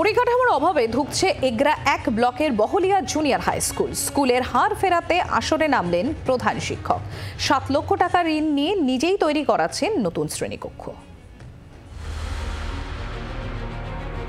পরিকাঠামোর অভাবে ধুঁকছে এগরা 1 ব্লকের বহলিয়া জুনিয়র হাই স্কুল। স্কুলের হার ফেরাতে আসরে নামলেন প্রধান শিক্ষক। 7 লক্ষ টাকা ঋণ নিয়ে নিজেই তৈরি করাচ্ছেন নতুন শ্রেণীকক্ষ।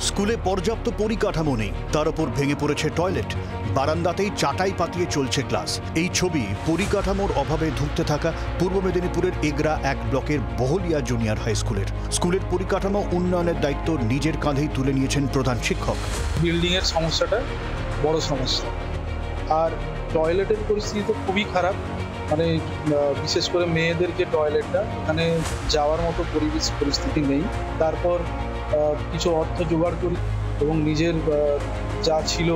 স্কুলে পর্যাপ্ত পরিকাঠামো নেই, তার উপর ভেঙে পড়েছে টয়লেট। বারান্দাতেই চাটাই পাতিয়ে চলছে ক্লাস। এই ছবি পরিকাঠামোর অভাবে ধুঁকতে থাকা পূর্ব মেদিনীপুরের এগরা 1 ব্লকের বহলিয়া জুনিয়র হাই স্কুলের। স্কুলের পরিকাঠামো উন্নয়নের দায়িত্ব নিজের কাঁধেই তুলে নিয়েছেন প্রধান শিক্ষক। বিল্ডিং এর সমস্যাটা বড় সমস্যা, আর টয়লেটের পরিস্থিতি তো খুবই খারাপ। মানে বিশেষ করে মেয়েদেরকে টয়লেটটা এখানে যাওয়ার মতো পরিস্থিতি নেই। তারপর কিছু অর্থ জোগাড় করি এবং নিজের যা ছিল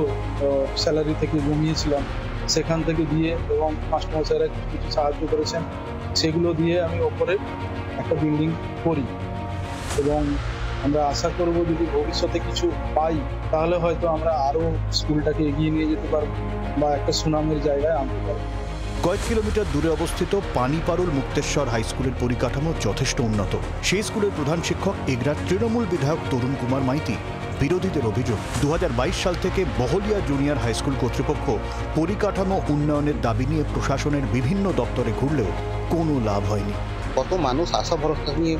স্যালারি থেকে জমিয়েছিলাম সেখান থেকে দিয়ে, এবং মাস্টারমশাইরা কিছু সাহায্য করেছেন, সেগুলো দিয়ে আমি ওপরে একটা বিল্ডিং করি। এবং আমরা আশা করব যদি ভবিষ্যতে কিছু পাই তাহলে হয়তো আমরা আরও স্কুলটাকে এগিয়ে নিয়ে যেতে পারবো বা একটা সুনামের জায়গায় আনতে পারবো। কয়েক কিলোমিটার দূরে অবস্থিত পানিপারুল মুক্তেশ্বর হাই স্কুলের পরিকাঠামো যথেষ্ট উন্নত। সেই স্কুলের প্রধান শিক্ষক এগরার তৃণমূল বিধায়ক তরুণ কুমার মাইতি। বিরোধীদের অভিযোগ, 2022 সাল থেকে বহলিয়া জুনিয়র হাই স্কুল কর্তৃপক্ষ পরিকাঠামো উন্নয়নের দাবি নিয়ে প্রশাসনের বিভিন্ন দপ্তরে ঘুরলেও কোনো লাভ হয়নি। কত মানুষ আশা ভরসা নিয়ে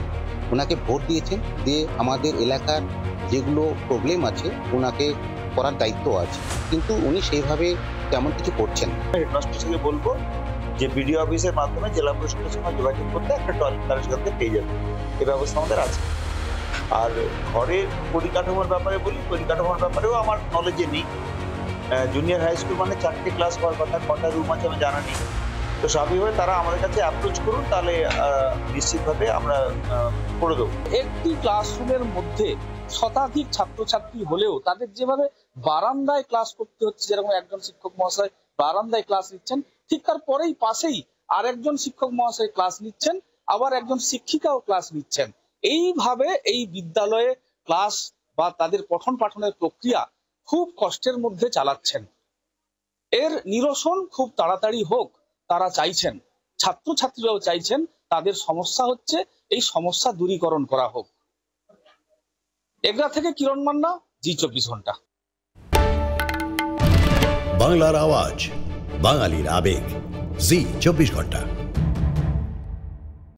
ওনাকে ভোট দিয়েছেন, দিয়ে আমাদের এলাকার যেগুলো প্রবলেম আছে ওনাকে করার দায়িত্ব আছে, কিন্তু উনি সেইভাবে তেমন কিছু করছেন না। হেডমাস্টারকে বলবো যে বিডিও অফিসের মাধ্যমে জেলা পরিষদের সঙ্গে যোগাযোগ করতে একটা টয়লেট তার সাথে পেয়ে যাবে, এই ব্যবস্থা আমাদের আছে। আর ঘরের পরিকাঠামোর ব্যাপারে বলি, পরিকাঠামোর ব্যাপারেও আমার নলেজে নেই। জুনিয়র হাই স্কুল মানে 4টে ক্লাস হওয়ার কথা, কটা রুম আছে আমি জানা নেই। তো স্বাভাবিকভাবে তারা আমাদের কাছে অ্যাপ্রোচ করুন, তাহলে নিশ্চিতভাবে আমরা করে দেবো। একটি ক্লাসরুমের মধ্যে শতাধিক ছাত্রছাত্রী হলেও তাদের যেভাবে বারান্দায় ক্লাস করতে হচ্ছে, যেরকম একজন শিক্ষক মহাশয় বারান্দায় ক্লাস নিচ্ছেন, ঠিক তার পরেই পাশেই আরেকজন শিক্ষক মহাশয় ক্লাস নিচ্ছেন, আবার একজন শিক্ষিকাও ক্লাস নিচ্ছেন। এইভাবে এই বিদ্যালয়ে ক্লাস বা তাদের পঠন পাঠনের প্রক্রিয়া খুব কষ্টের মধ্যে চালাচ্ছেন। এর নিরসন খুব তাড়াতাড়ি হোক তারা চাইছেন, ছাত্রছাত্রীরাও চাইছেন। তাদের সমস্যা হচ্ছে, এই সমস্যা দূরীকরণ করা হোক। এগরা থেকে কিরণ মান্না, জি24 ঘন্টা। বাংলার আওয়াজ, বাঙালির আবেগ, জি24 ঘন্টা।